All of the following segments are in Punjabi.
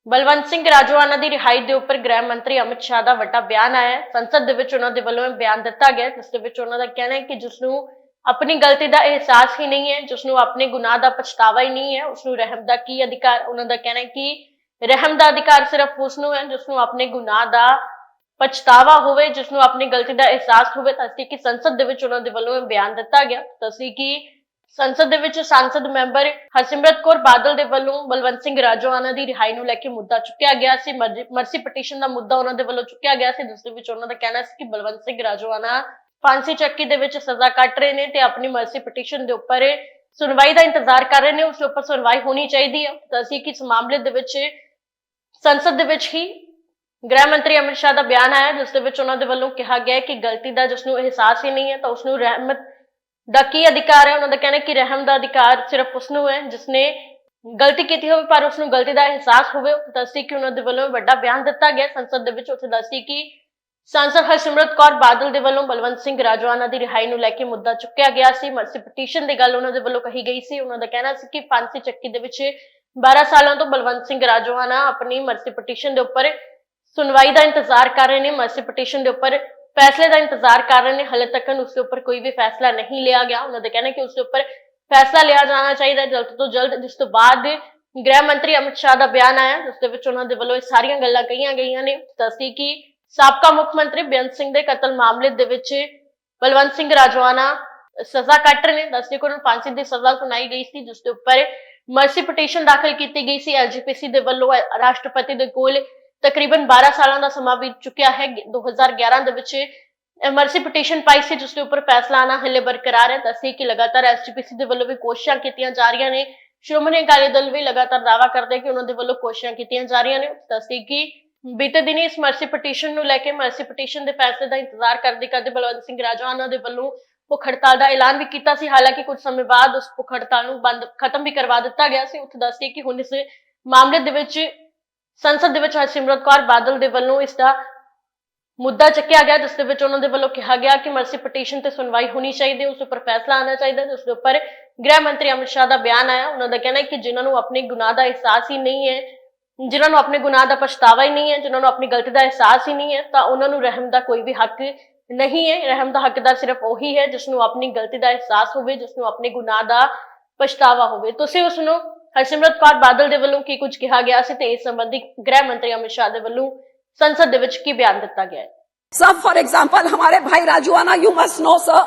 ਬਲਵੰਤ ਸਿੰਘ ਰਾਜੋਆਣਾ ਦੀ ਰਿਹਾਈ ਦੇ ਉੱਪਰ ਗ੍ਰਹਿ ਮੰਤਰੀ ਅਮਿਤ ਸ਼ਾਹ ਦਾ ਵੱਡਾ ਬਿਆਨ ਆਇਆ ਹੈ। ਸੰਸਦ ਦੇ ਵਿੱਚ ਉਹਨਾਂ ਦੇ ਵੱਲੋਂ ਬਿਆਨ ਦਿੱਤਾ ਗਿਆ, ਜਿਸ ਦੇ ਵਿੱਚ ਉਹਨਾਂ ਦਾ ਕਹਿਣਾ ਹੈ ਕਿ ਜਿਸ ਨੂੰ ਆਪਣੀ ਗਲਤੀ ਦਾ ਅਹਿਸਾਸ ਹੀ ਨਹੀਂ ਹੈ, ਜਿਸ ਨੂੰ ਆਪਣੇ ਗੁਨਾਹ ਦਾ ਪਛਤਾਵਾ ਹੀ ਨਹੀਂ ਹੈ, ਉਸ ਨੂੰ ਰਹਿਮ ਦਾ ਕੀ ਅਧਿਕਾਰ। ਉਹਨਾਂ ਦਾ ਕਹਿਣਾ ਹੈ ਕਿ ਰਹਿਮ ਦਾ ਅਧਿਕਾਰ ਸਿਰਫ ਉਸ ਨੂੰ ਹੈ ਜਿਸ ਨੂੰ ਆਪਣੇ ਗੁਨਾਹ ਦਾ ਪਛਤਾਵਾ ਹੋਵੇ, ਜਿਸ ਨੂੰ ਆਪਣੀ ਗਲਤੀ ਦਾ ਅਹਿਸਾਸ ਹੋਵੇ। ਤਾਂ ਅਸੀਂ ਕਿ ਸੰਸਦ ਦੇ ਵਿੱਚ ਉਹਨਾਂ ਦੇ ਵੱਲੋਂ ਬਿਆਨ ਦਿੱਤਾ ਗਿਆ। ਤਾਂ ਅਸੀਂ ਕਿ ਸੰਸਦ ਦੇ ਵਿੱਚ ਸੰਸਦ ਮੈਂਬਰ ਹਰਸਿਮਰਤ ਕੌਰ ਬਾਦਲ ਦੇ ਵੱਲੋਂ ਬਲਵੰਤ ਸਿੰਘ ਰਾਜੋਆਣਾ ਦੀ ਰਿਹਾਈ ਨੂੰ ਲੈ ਕੇ ਮੁੱਦਾ ਚੁੱਕਿਆ ਗਿਆ ਸੀ। ਮਰਸੀ ਪਟੀਸ਼ਨ ਦਾ ਮੁੱਦਾ ਉਹਨਾਂ ਦੇ ਵੱਲੋਂ ਚੁੱਕਿਆ ਗਿਆ ਸੀ, ਜਿਸ ਦੇ ਵਿੱਚ ਉਹਨਾਂ ਦਾ ਕਹਿਣਾ ਸੀ ਕਿ ਬਲਵੰਤ ਸਿੰਘ ਰਾਜੋਆਣਾ ਫਾਂਸੀ ਚੱਕੀ ਦੇ ਵਿੱਚ ਸਜ਼ਾ ਕੱਟ ਰਹੇ ਨੇ ਤੇ ਆਪਣੀ ਮਰਸੀ ਪਟੀਸ਼ਨ ਦੇ ਉੱਪਰ ਸੁਣਵਾਈ ਦਾ ਇੰਤਜ਼ਾਰ ਕਰ ਰਹੇ ਨੇ। ਉਸ ਦੇ ਉੱਪਰ ਸੁਣਵਾਈ ਹੋਣੀ ਚਾਹੀਦੀ ਹੈ। ਤਾਂ ਅਸੀਂ ਕਿ ਇਸ ਮਾਮਲੇ ਦੇ ਵਿੱਚ ਸੰਸਦ ਦੇ ਵਿੱਚ ਹੀ ਗ੍ਰਹਿ ਮੰਤਰੀ ਅਮਿਤ ਸ਼ਾਹ ਦਾ ਬਿਆਨ ਆਇਆ, ਜਿਸ ਦੇ ਵਿੱਚ ਉਹਨਾਂ ਦੇ ਵੱਲੋਂ ਕਿਹਾ ਗਿਆ ਕਿ ਗਲਤੀ ਦਾ ਜਿਸ ਨੂੰ ਅਹਿਸਾਸ ਹੀ ਨਹੀਂ ਹੈ ਤਾਂ ਉਸ ਨੂੰ ਰਹਿਮਤ ਦਾ ਕੀ ਅਧਿਕਾਰ ਹੈ। ਉਹਨਾਂ ਦਾ ਕਹਿਣਾ ਕਿ ਰਹਿਮ ਦਾ ਅਧਿਕਾਰ ਸਿਰਫ ਉਸ ਨੂੰ ਹੈ ਜਿਸਨੇ ਗਲਤੀ ਕੀਤੀ ਹੋਵੇ ਪਰ ਉਸ ਨੂੰ ਗਲਤੀ ਦਾ ਅਹਿਸਾਸ ਹੋਵੇ। ਦੱਸੀ ਕਿ ਉਹਨਾਂ ਦੇ ਵੱਲੋਂ ਵੱਡਾ ਬਿਆਨ ਦਿੱਤਾ ਗਿਆ ਸੰਸਦ ਦੇ ਵਿੱਚ। ਉੱਥੇ ਦੱਸੀ ਕਿ ਸੰਸਦ ਹਰਸਿਮਰਤ ਕੌਰ ਬਾਦਲ ਦੇ ਵੱਲੋਂ ਬਲਵੰਤ ਸਿੰਘ ਰਾਜੋਆਣਾ ਦੀ ਰਿਹਾਈ ਨੂੰ ਲੈ ਕੇ ਮੁੱਦਾ ਚੁੱਕਿਆ ਗਿਆ ਸੀ। ਮਰਸੀ ਪਟੀਸ਼ਨ ਦੀ ਗੱਲ ਉਹਨਾਂ ਦੇ ਵੱਲੋਂ ਕਹੀ ਗਈ ਸੀ। ਉਹਨਾਂ ਦਾ ਕਹਿਣਾ ਸੀ ਕਿ ਫਾਂਸੀ ਚੱਕੀ ਦੇ ਵਿੱਚ 12 ਸਾਲਾਂ ਤੋਂ ਬਲਵੰਤ ਸਿੰਘ ਰਾਜੋਆਣਾ ਆਪਣੀ ਮਰਸੀ ਪਟੀਸ਼ਨ ਦੇ ਉੱਪਰ ਸੁਣਵਾਈ ਦਾ ਇੰਤਜ਼ਾਰ ਕਰ ਰਹੇ ਨੇ, ਮਰਸੀ ਪਟੀਸ਼ਨ ਦੇ ਉੱਪਰ ਫੈਸਲੇ ਦਾ ਇੰਤਜ਼ਾਰ ਕਰ ਰਹੇ ਨੇ। ਹਾਲੇ ਤੱਕ ਉਸ ਦੇ ਉੱਪਰ ਕੋਈ ਵੀ ਫੈਸਲਾ ਨਹੀਂ ਲਿਆ ਗਿਆ। ਉਹਨਾਂ ਦਾ ਕਹਿਣਾ ਕਿ ਉਸ ਦੇ ਉੱਪਰ ਫੈਸਲਾ ਲਿਆ ਜਾਣਾ ਚਾਹੀਦਾ ਜਲਦ ਤੋਂ ਜਲਦ। ਜਿਸ ਤੋਂ ਬਾਅਦ ਗ੍ਰਹਿ ਮੰਤਰੀ ਅਮਿਤ ਸ਼ਾਹ ਦਾ ਬਿਆਨ ਆਇਆ, ਜਿਸ ਦੇ ਵਿੱਚ ਉਹਨਾਂ ਦੇ ਵੱਲੋਂ ਇਹ ਸਾਰੀਆਂ ਗੱਲਾਂ ਕਹੀਆਂ ਗਈਆਂ ਨੇ। ਦੱਸੀ ਕਿ ਸਾਬਕਾ ਮੁੱਖ ਮੰਤਰੀ ਬੇਅੰਤ ਸਿੰਘ ਦੇ ਕਤਲ ਮਾਮਲੇ ਦੇ ਵਿੱਚ ਬਲਵੰਤ ਸਿੰਘ ਰਾਜੋਆਣਾ ਸਜ਼ਾ ਕੱਟ ਰਹੇ ਨੇ। ਦੱਸੀ ਕਿ ਉਹਨਾਂ ਨੂੰ ਫਾਂਸੀ ਦੀ ਸਜ਼ਾ ਸੁਣਾਈ ਗਈ ਸੀ, ਜਿਸ ਦੇ ਉੱਪਰ ਮਰਸੀ ਪਟੀਸ਼ਨ ਦਾਖਲ ਕੀਤੀ ਗਈ ਸੀ ਐਲਜੀਪੀਸੀ ਦੇ ਵੱਲੋਂ। ਰਾਸ਼ਟਰਪਤੀ ਦੇ ਕੋਲ ਤਕਰੀਬਨ 12 ਸਾਲਾਂ ਦਾ ਸਮਾਂ ਬੀਤ ਚੁੱਕਿਆ ਹੈ। 2011 ਦੇ ਵਿੱਚ ਮਰਸੀ ਪਟੀਸ਼ਨ ਪਾਈ ਸੀ, ਜਿਸ ਦੇ ਉੱਪਰ ਫੈਸਲਾ ਆਣਾ ਹਲੇ ਬਰਕਰਾਰ ਹੈ। ਦੱਸੀ ਕਿ ਲਗਾਤਾਰ ਐਸਜੀਪੀਸੀ ਦੇ ਵੱਲੋਂ ਵੀ ਕੋਸ਼ਿਸ਼ਾਂ ਕੀਤੀਆਂ ਜਾ ਰਹੀਆਂ ਨੇ। ਸ਼੍ਰੋਮਣੀ ਅਕਾਲੀ ਦਲ ਵੀ ਲਗਾਤਾਰ ਦਾਅਵਾ ਕਰਦੇ ਕਿ ਉਹਨਾਂ ਦੇ ਵੱਲੋਂ ਕੋਸ਼ਿਸ਼ਾਂ ਕੀਤੀਆਂ ਜਾ ਰਹੀਆਂ ਨੇ। ਦੱਸੀ ਕਿ ਬੀਤੇ ਦਿਨੀ ਇਸ ਮਰਸੀ ਪਟੀਸ਼ਨ ਨੂੰ ਲੈ ਕੇ ਮਰਸੀ ਪਟੀਸ਼ਨ ਦੇ ਫੈਸਲੇ ਦਾ ਇੰਤਜ਼ਾਰ ਕਰਦੇ ਬਲਵੰਤ ਸਿੰਘ ਰਾਜੋਆਣਾ ਦੇ ਵੱਲੋਂ ਭੁੱਖ ਹੜਤਾਲ ਦਾ ਐਲਾਨ ਵੀ ਕੀਤਾ ਸੀ। ਹਾਲਾਂਕਿ ਕੁਝ ਸਮੇਂ ਬਾਅਦ ਉਸ ਭੁੱਖ ਹੜਤਾਲ ਨੂੰ ਖਤਮ ਵੀ ਕਰਵਾ ਦਿੱਤਾ ਗਿਆ ਸੀ। ਉੱਥੇ ਦੱਸੀ ਕਿ ਹੁਣ ਇਸ ਮਾਮਲੇ ਦੇ ਵਿੱਚ ਸੰਸਦ ਦੇ ਵਿੱਚ ਹਰਸਿਮਰਤ ਕੌਰ ਬਾਦਲ ਦੇ ਵੱਲੋਂ ਇਸ ਦਾ ਮੁੱਦਾ ਚੱਕਿਆ ਗਿਆ, ਜਿਸ ਦੇ ਵਿੱਚ ਉਹਨਾਂ ਦੇ ਵੱਲੋਂ ਕਿਹਾ ਗਿਆ ਕਿ ਮਰਸੀ ਪਟੀਸ਼ਨ ਤੇ ਸੁਣਵਾਈ ਹੋਣੀ ਚਾਹੀਦੀ, ਉਸ ਉੱਪਰ ਫੈਸਲਾ ਆਉਣਾ ਚਾਹੀਦਾ। ਜਿਸ ਦੇ ਉੱਪਰ ਗ੍ਰਹਿ ਮੰਤਰੀ ਅਮਿਤ ਸ਼ਾਹ ਦਾ ਬਿਆਨ ਆਇਆ। ਉਹਨਾਂ ਦਾ ਕਹਿਣਾ ਹੈ ਕਿ ਜਿਨ੍ਹਾਂ ਨੂੰ ਆਪਣੇ ਗੁਨਾਹ ਦਾ ਅਹਿਸਾਸ ਹੀ ਨਹੀਂ ਹੈ, ਜਿਨ੍ਹਾਂ ਨੂੰ ਆਪਣੇ ਗੁਨਾਹ ਦਾ ਪਛਤਾਵਾ ਹੀ ਨਹੀਂ ਹੈ, ਜਿਨ੍ਹਾਂ ਨੂੰ ਆਪਣੀ ਗਲਤੀ ਦਾ ਅਹਿਸਾਸ ਹੀ ਨਹੀਂ ਹੈ, ਤਾਂ ਉਹਨਾਂ ਨੂੰ ਰਹਿਮ ਦਾ ਕੋਈ ਵੀ ਹੱਕ ਨਹੀਂ ਹੈ। ਰਹਿਮ ਦਾ ਹੱਕਦਾਰ ਸਿਰਫ ਉਹੀ ਹੈ ਜਿਸ ਨੂੰ ਆਪਣੀ ਗਲਤੀ ਦਾ ਅਹਿਸਾਸ ਹੋਵੇ, ਜਿਸ ਨੂੰ ਆਪਣੇ ਗੁਨਾਹ ਦਾ ਪਛਤਾਵਾ ਹੋਵੇ। ਤੁਸੀਂ ਉਸ ਨੂੰ ਹਰਸਿਮਰਤ ਕੌਰ ਬਾਦਲ ਦੇ ਵੱਲੋਂ ਕੀ ਕੁਝ ਕਿਹਾ ਗਿਆ ਸੀ ਤੇ ਇਸ ਸੰਬੰਧੀ ਗ੍ਰਹਿ ਮੰਤਰੀ अमित शाह ਦੇ ਵੱਲੋਂ संसद ਦੇ ਵਿੱਚ ਕੀ ਬਿਆਨ ਦਿੱਤਾ ਗਿਆ है। सब फॉर एग्जाम्पल हमारे भाई Rajoana, you must know sir,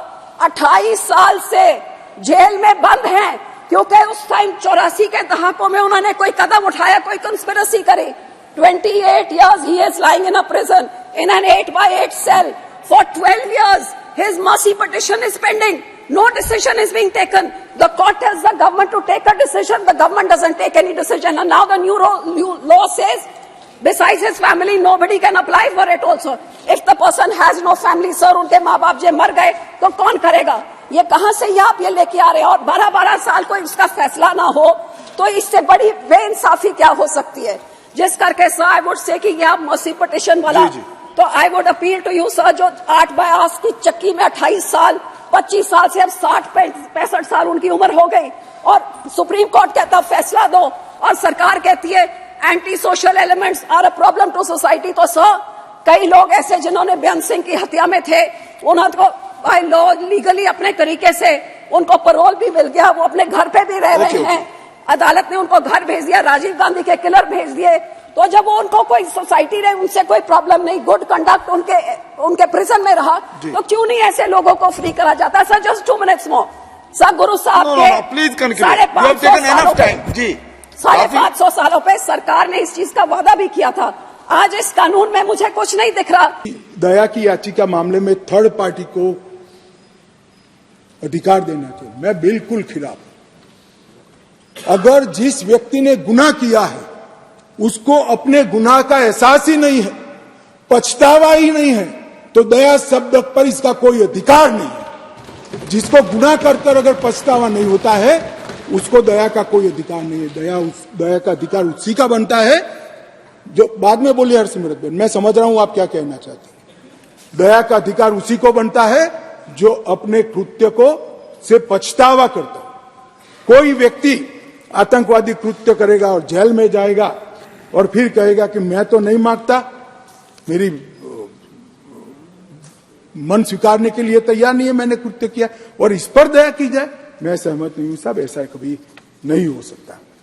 28 साल से जेल में बंद हैं क्योंकि उस टाइम 84 के दहाकों में उन्होंने कोई कदम उठाया, कोई कंस्पिरेसी करे। 28 years he is lying in a prison in an 8x8 cell. For 12 years his mercy petition is pending. No decision is being taken. The court tells the government to take a decision. The government doesn't take any decision. And now the new law says, besides his family, nobody can apply for it also. If the person has no family, sir, उनके माँ बाप जे मर गए तो कौन करेगा? ये कहाँ से ये आप ये लेके आ रहे हैं? और 12-12 साल कोई उसका फैसला ना हो तो इससे बड़ी बेइंसाफी क्या हो सकती है? जिस करके सर आई वुड से कि ये आप मर्सी पिटिशन वाला, तो I would appeal to you sir, जो 8/8 की चक्की में 28 साल 25 साल से अब 60-65 साल उनकी उम्र हो गई और सुप्रीम कोर्ट कहता फैसला दो और सरकार कहती है anti social elements are a problem to society. तो सर कई लोग ऐसे जिन्होंने बेअंत सिंह की हत्या में थे, उन्होंने बाय लॉ लीगली अपने तरीके से उनको पैरोल भी मिल गया, वो अपने घर पे भी रह रहे हैं। अदालत ने उनको घर भेज दिया, राजीव गांधी के किलर भेज दिए। तो जब वो उनको कोई सोसाइटी ने उनसे कोई प्रॉब्लम नहीं, गुड कंडक्ट उनके प्रिजन में रहा, तो क्यों नहीं ऐसे लोगों को फ्री करा जाता? सर जस्ट 2 minutes मोर। सर गुरु साहब के 550 सालों पे सरकार ने इस चीज का वादा भी किया था। आज इस कानून में मुझे कुछ नहीं दिख रहा। दया की याचिका मामले में थर्ड पार्टी को अधिकार देना चाहिए, मैं बिल्कुल खिलाफ हूं। अगर जिस व्यक्ति ने गुनाह किया है उसको अपने गुनाह का एहसास ही नहीं है, पछतावा ही नहीं है, तो दया शब्द पर इसका कोई अधिकार नहीं है। जिसको गुनाह कर अगर पछतावा नहीं होता है उसको दया का कोई अधिकार नहीं है। दया का अधिकार उसी का बनता है जो बाद में बोली हरसिमरत बहन, मैं समझ रहा हूं आप क्या कहना चाहते हैं। दया का अधिकार उसी को बनता है जो अपने कृत्य को से पछतावा करता हो। कोई व्यक्ति आतंकवादी कृत्य करेगा और जेल में जाएगा और फिर कहेगा कि मैं तो नहीं मांगता, मेरी मन स्वीकारने के लिए तैयार नहीं है, मैंने कृत्य किया, और इस पर दया की जाए, मैं सहमत नहीं हूं साहब, ऐसा कभी नहीं हो सकता।